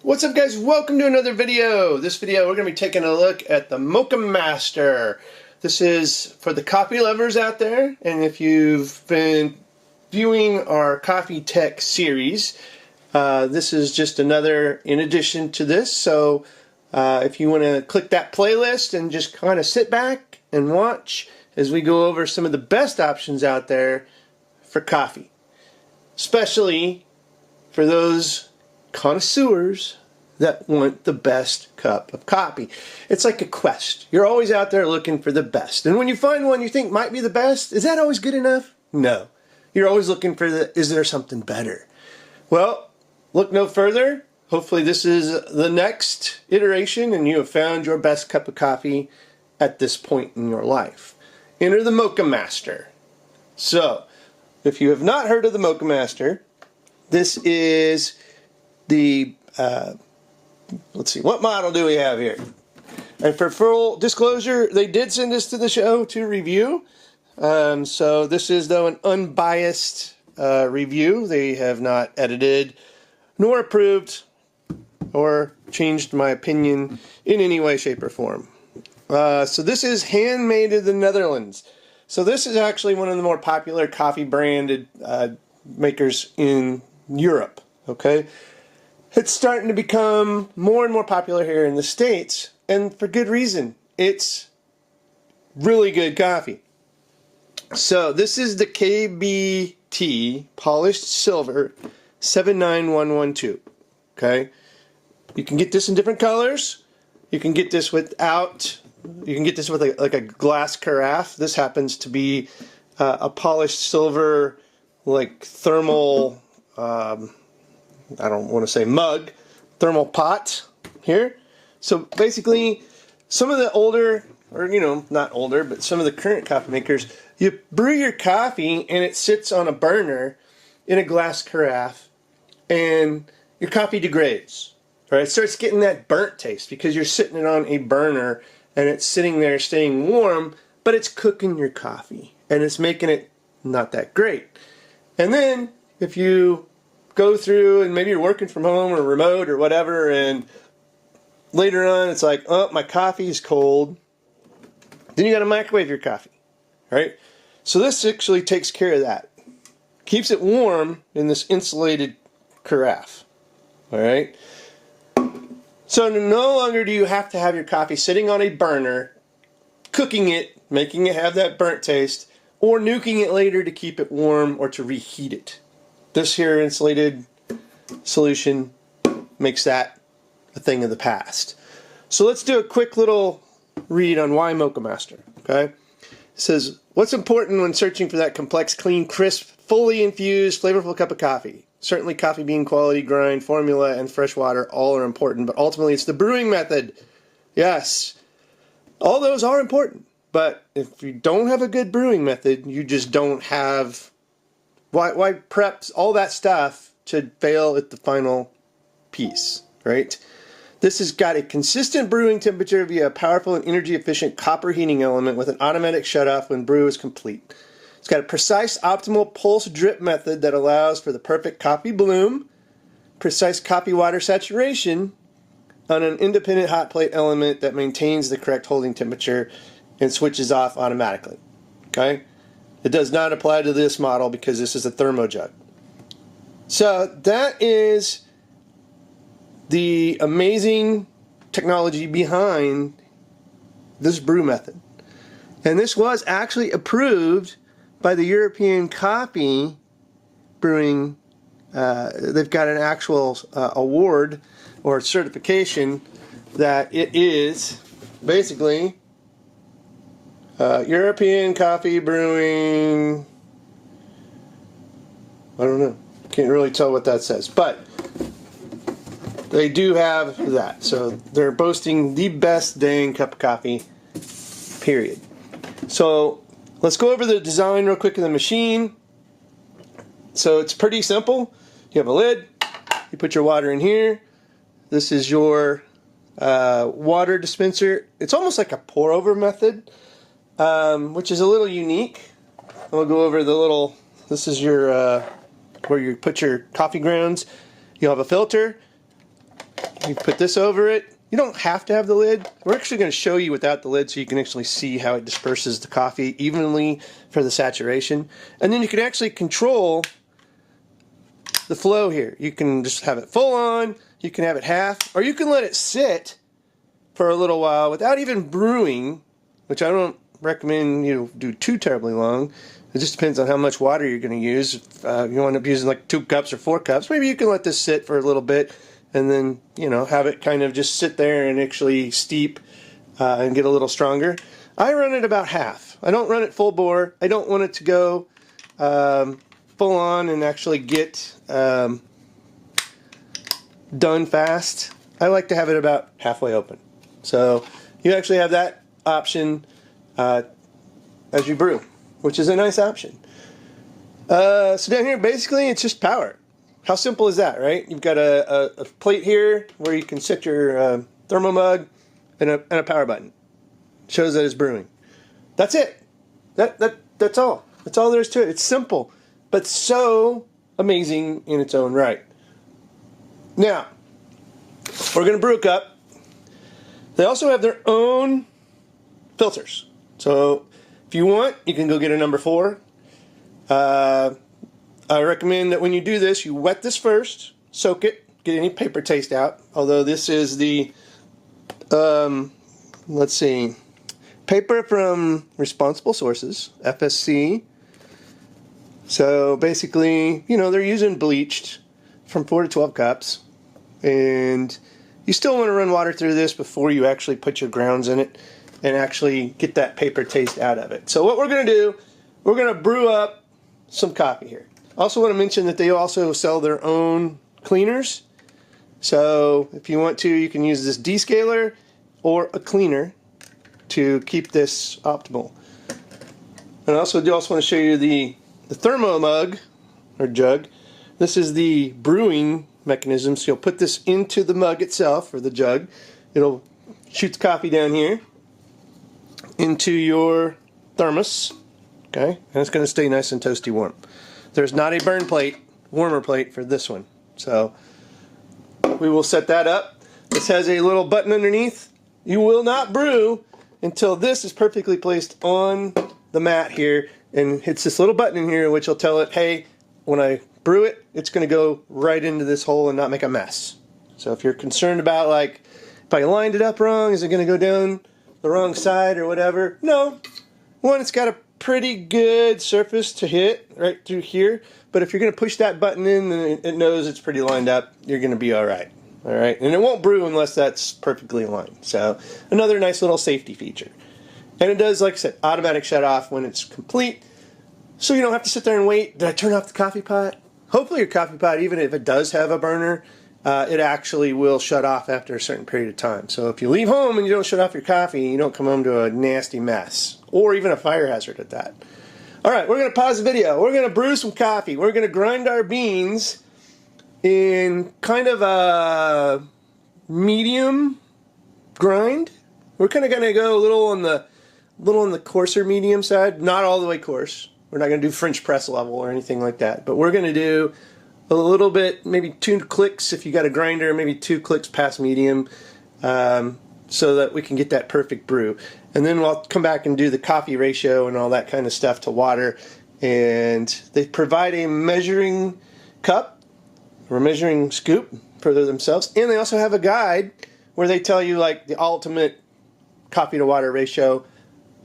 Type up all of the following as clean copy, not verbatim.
What's up, guys? Welcome to another video. This video we're going to be taking a look at the Moccamaster. This is for the coffee lovers out there, and if you've been viewing our coffee tech series, this is just another in addition to this. So if you want to click that playlist and just kind of sit back and watch as we go over some of the best options out there for coffee, especially for those connoisseurs that want the best cup of coffee. It's like a quest. You're always out there looking for the best. And when you find one you think might be the best, is that always good enough? No. You're always looking for is there something better? Well, look no further. Hopefully this is the next iteration and you have found your best cup of coffee at this point in your life. Enter the Moccamaster. So, if you have not heard of the Moccamaster, this is the, let's see, what model do we have here? And for full disclosure, they did send this to the show to review. So this is, though, an unbiased review. They have not edited nor approved or changed my opinion in any way, shape, or form. So this is handmade in the Netherlands. So this is actually one of the more popular coffee branded makers in Europe. Okay, it's starting to become more and more popular here in the States, and for good reason. It's really good coffee. So this is the KBT Polished Silver 79112. Okay, you can get this in different colors. You can get this without. You can get this with like a glass carafe. This happens to be a polished silver, like thermal. I don't want to say mug, thermal pot here. So basically, some of the older, or not older, but some of the current coffee makers, you brew your coffee and it sits on a burner in a glass carafe, and your coffee degrades. Right? It starts getting that burnt taste because you're sitting it on a burner and it's sitting there staying warm, but it's cooking your coffee and it's making it not that great. And then if you go through and maybe you're working from home or remote or whatever, and later on it's like, oh, my coffee is cold, then you got to microwave your coffee, right? So this actually takes care of that. Keeps it warm in this insulated carafe, all right? So no longer do you have to have your coffee sitting on a burner, cooking it, making it have that burnt taste, or nuking it later to keep it warm or to reheat it. This here insulated solution makes that a thing of the past. So let's do a quick little read on why Moccamaster. Okay, it says, what's important when searching for that complex, clean, crisp, fully infused, flavorful cup of coffee? Certainly coffee bean quality, grind, formula, and fresh water all are important, but ultimately it's the brewing method. Yes, all those are important, but if you don't have a good brewing method, you just don't have. Why prep all that stuff to fail at the final piece, right? This has got a consistent brewing temperature via a powerful and energy-efficient copper heating element with an automatic shutoff when brew is complete. It's got a precise optimal pulse drip method that allows for the perfect coffee bloom, precise coffee water saturation on an independent hot plate element that maintains the correct holding temperature and switches off automatically. Okay? It does not apply to this model because this is a thermojug. So that is the amazing technology behind this brew method. And this was actually approved by the European Coffee Brewing. They've got an actual award or certification that it is basically European Coffee Brewing, I don't know, can't really tell what that says, but they do have that. So they're boasting the best dang cup of coffee, period. So let's go over the design real quick of the machine. So it's pretty simple. You have a lid, you put your water in here. This is your water dispenser. It's almost like a pour over method. Which is a little unique. We'll go over the little, this is your where you put your coffee grounds. You'll have a filter. You put this over it. You don't have to have the lid. We're actually going to show you without the lid so you can actually see how it disperses the coffee evenly for the saturation. And then you can actually control the flow here. You can just have it full on, you can have it half, or you can let it sit for a little while without even brewing, which I don't recommend you do too terribly long. It just depends on how much water you're going to use. If you end up using like 2 cups or 4 cups, maybe you can let this sit for a little bit and then, you know, have it kind of just sit there and actually steep and get a little stronger. I run it about half. I don't run it full bore. I don't want it to go full on and actually get done fast. I like to have it about halfway open. So you actually have that option as you brew, which is a nice option. So down here, basically, it's just power. How simple is that, right? You've got a plate here where you can set your thermo mug and a power button. Shows that it's brewing. That's it. That's all. That's all there is to it. It's simple, but so amazing in its own right. Now, we're going to brew a cup. They also have their own filters. So if you want, you can go get a number 4. I recommend that when you do this, you wet this first, soak it, get any paper taste out. Although this is the, let's see, paper from Responsible Sources, FSC. So basically, you know, they're using bleached from 4 to 12 cups. And you still want to run water through this before you actually put your grounds in it and actually get that paper taste out of it. So what we're going to do, we're going to brew up some coffee here. Also want to mention that they also sell their own cleaners. So if you want to, you can use this descaler or a cleaner to keep this optimal. And I also want to show you the thermo mug or jug. This is the brewing mechanism. So you'll put this into the mug itself or the jug. It'll shoot the coffee down here into your thermos. Okay, and it's going to stay nice and toasty warm. There's not a burn plate, warmer plate for this one. So we will set that up. This has a little button underneath. You will not brew until this is perfectly placed on the mat here and hits this little button in here, which will tell it, hey, when I brew it, it's going to go right into this hole and not make a mess. So if you're concerned about, like, if I lined it up wrong, is it going to go down the wrong side or whatever? No. One, it's got a pretty good surface to hit right through here, but if you're going to push that button in and it knows it's pretty lined up, you're going to be alright. Alright, and it won't brew unless that's perfectly aligned. So another nice little safety feature. And it does, like I said, automatic shut off when it's complete, so you don't have to sit there and wait. Did I turn off the coffee pot? Hopefully your coffee pot, even if it does have a burner, it actually will shut off after a certain period of time. So if you leave home and you don't shut off your coffee, you don't come home to a nasty mess. Or even a fire hazard at that. Alright, we're going to pause the video. We're going to brew some coffee. We're going to grind our beans in kind of a medium grind. We're kind of going to go a little on the coarser medium side. Not all the way coarse. We're not going to do French press level or anything like that. But we're going to do a little bit, maybe 2 clicks if you got a grinder, maybe 2 clicks past medium, so that we can get that perfect brew. And then we'll come back and do the coffee ratio and all that kind of stuff to water. And they provide a measuring cup or a measuring scoop for themselves. And they also have a guide where they tell you, like, the ultimate coffee to water ratio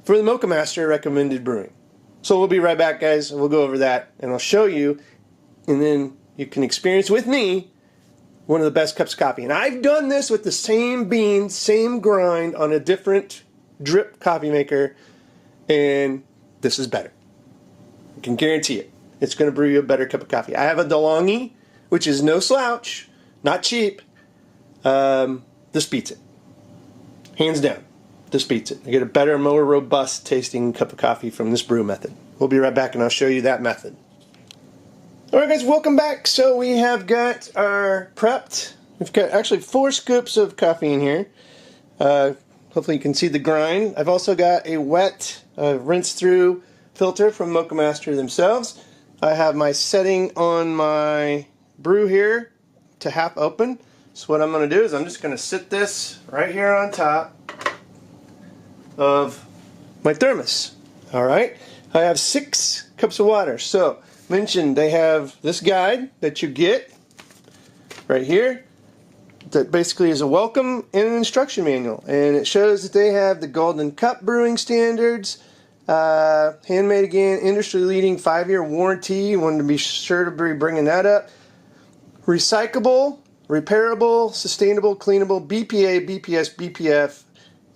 for the Moccamaster recommended brewing. So we'll be right back, guys. We'll go over that and I'll show you, and then you can experience with me one of the best cups of coffee. And I've done this with the same beans, same grind on a different drip coffee maker, and this is better. I can guarantee it. It's going to brew you a better cup of coffee. I have a DeLonghi, which is no slouch, not cheap. This beats it. Hands down. This beats it. I get a better, more robust tasting cup of coffee from this brew method. We'll be right back and I'll show you that method. Alright guys, welcome back. So we have got our prepped. We've got actually 4 scoops of coffee in here. Hopefully you can see the grind. I've also got a wet, rinse through filter from Moccamaster themselves. I have my setting on my brew here to half open. So what I'm going to do is I'm just going to sit this right here on top of my thermos. Alright, I have 6 cups of water. So, mentioned they have this guide that you get right here that basically is a welcome and an instruction manual. And it shows that they have the Golden Cup brewing standards, handmade again, industry leading 5-year warranty. Wanted to be sure to be bringing that up. Recyclable, repairable, sustainable, cleanable, BPA, BPS, BPF,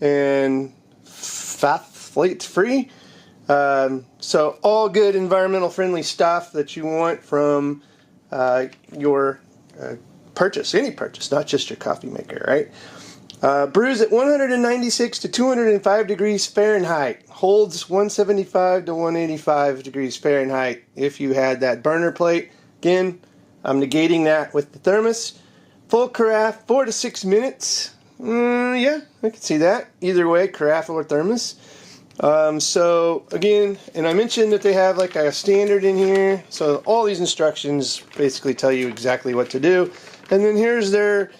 and phthalate free. So all good environmental friendly stuff that you want from your purchase, any purchase, not just your coffee maker, right? Brews at 196 to 205 degrees Fahrenheit. Holds 175 to 185 degrees Fahrenheit if you had that burner plate. Again, I'm negating that with the thermos. Full carafe, 4 to 6 minutes. Yeah, I can see that. Either way, carafe or thermos. So again, and I mentioned that they have like a standard in here. So all these instructions basically tell you exactly what to do. And then here's their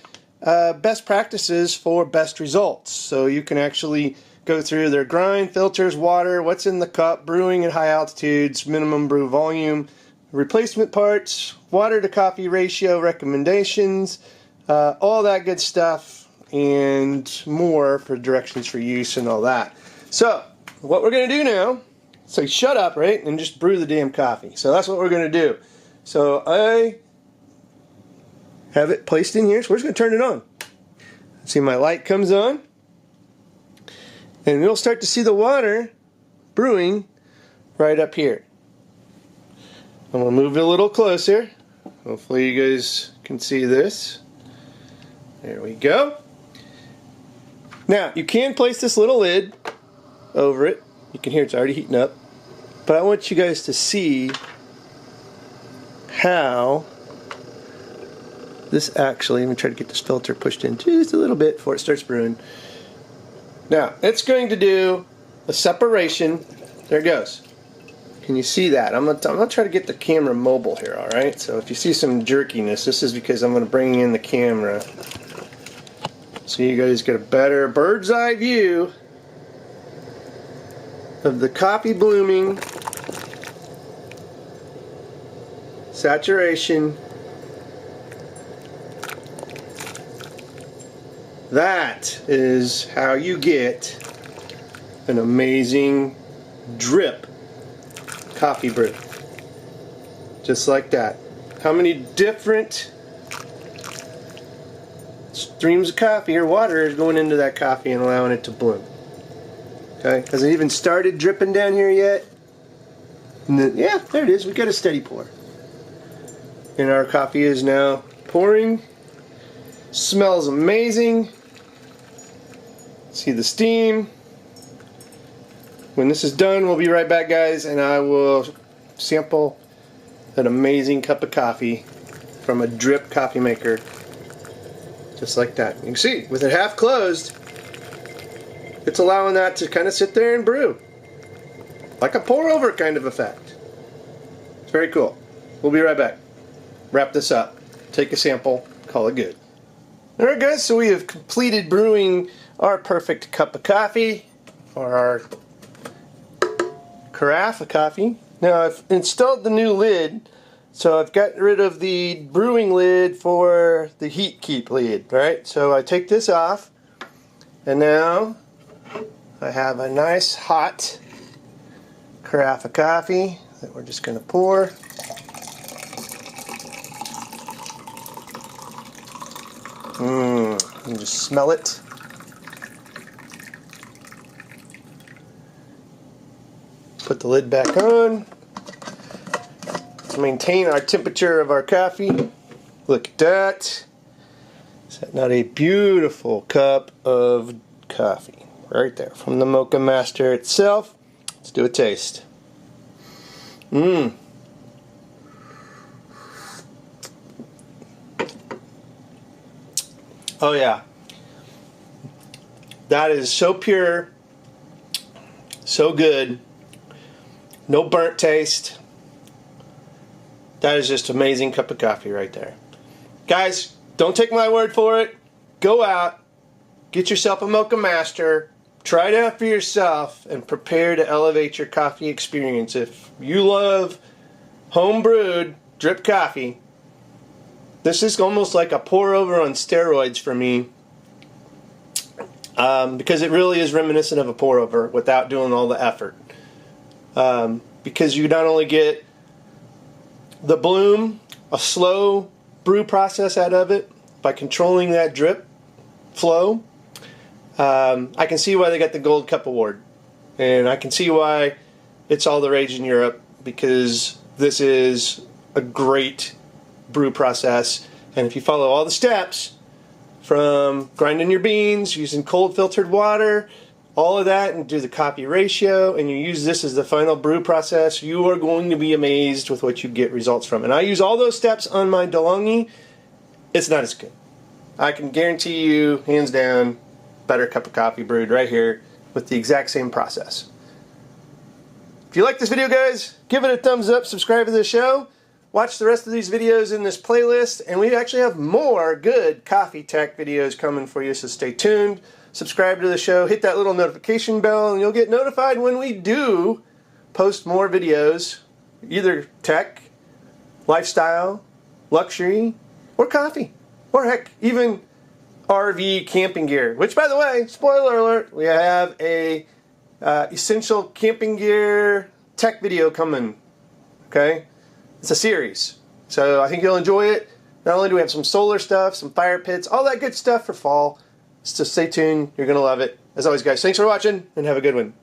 best practices for best results. So you can actually go through their grind, filters, water, what's in the cup, brewing at high altitudes, minimum brew volume, replacement parts, water to coffee ratio recommendations, all that good stuff and more for directions for use and all that. So what we're going to do now, so shut up, right, and just brew the damn coffee. So that's what we're going to do. So I have it placed in here, so we're just going to turn it on. See, my light comes on, and you'll start to see the water brewing right up here. I'm going to move it a little closer. Hopefully you guys can see this. There we go. Now, you can place this little lid over it. You can hear it's already heating up. But I want you guys to see how this actually, let me try to get this filter pushed in just a little bit before it starts brewing. Now, it's going to do a separation. There it goes. Can you see that? I'm gonna try to get the camera mobile here, alright? So if you see some jerkiness, this is because I'm going to bring in the camera so you guys get a better bird's eye view of the coffee blooming, saturation. That is how you get an amazing drip coffee brew. Just like that. How many different streams of coffee or water is going into that coffee and allowing it to bloom? Okay, has it even started dripping down here yet? And then, yeah, there it is. We got a steady pour. And our coffee is now pouring. Smells amazing. See the steam. When this is done, we'll be right back, guys, and I will sample an amazing cup of coffee from a drip coffee maker. Just like that. You can see, with it half closed, it's allowing that to kind of sit there and brew. Like a pour over kind of effect. It's very cool. We'll be right back. Wrap this up. Take a sample. Call it good. Alright guys, so we have completed brewing our perfect cup of coffee, or our carafe of coffee. Now I've installed the new lid, so I've got rid of the brewing lid for the heat keep lid, right? So I take this off, and now I have a nice hot carafe of coffee that we're just going to pour. You can just smell it. Put the lid back on to maintain our temperature of our coffee. Look at that. Is that not a beautiful cup of coffee? Right there from the Moccamaster itself. Let's do a taste. Oh yeah. That is so pure, so good. No burnt taste. That is just amazing cup of coffee right there. Guys, don't take my word for it. Go out, get yourself a Moccamaster, try it out for yourself, and prepare to elevate your coffee experience. If you love home brewed drip coffee, this is almost like a pour over on steroids for me, because it really is reminiscent of a pour over without doing all the effort. Because you not only get the bloom, a slow brew process out of it by controlling that drip flow. I can see why they got the Gold Cup Award, and I can see why it's all the rage in Europe, because this is a great brew process. And if you follow all the steps, from grinding your beans, using cold filtered water, all of that, and do the copy ratio, and you use this as the final brew process, you are going to be amazed with what you get results from. And I use all those steps on my DeLonghi. It's not as good. I can guarantee you, hands down, better cup of coffee brewed right here with the exact same process. If you like this video, guys, give it a thumbs up, subscribe to the show, watch the rest of these videos in this playlist, and we actually have more good coffee tech videos coming for you, so stay tuned. Subscribe to the show, hit that little notification bell, and you'll get notified when we do post more videos, either tech, lifestyle, luxury, or coffee, or heck, even RV camping gear. Which, by the way, spoiler alert, we have a essential camping gear tech video coming. Okay, it's a series, so I think you'll enjoy it. Not only do we have some solar stuff, some fire pits, all that good stuff for fall. So stay tuned. You're going to love it. As always, guys, thanks for watching, and have a good one.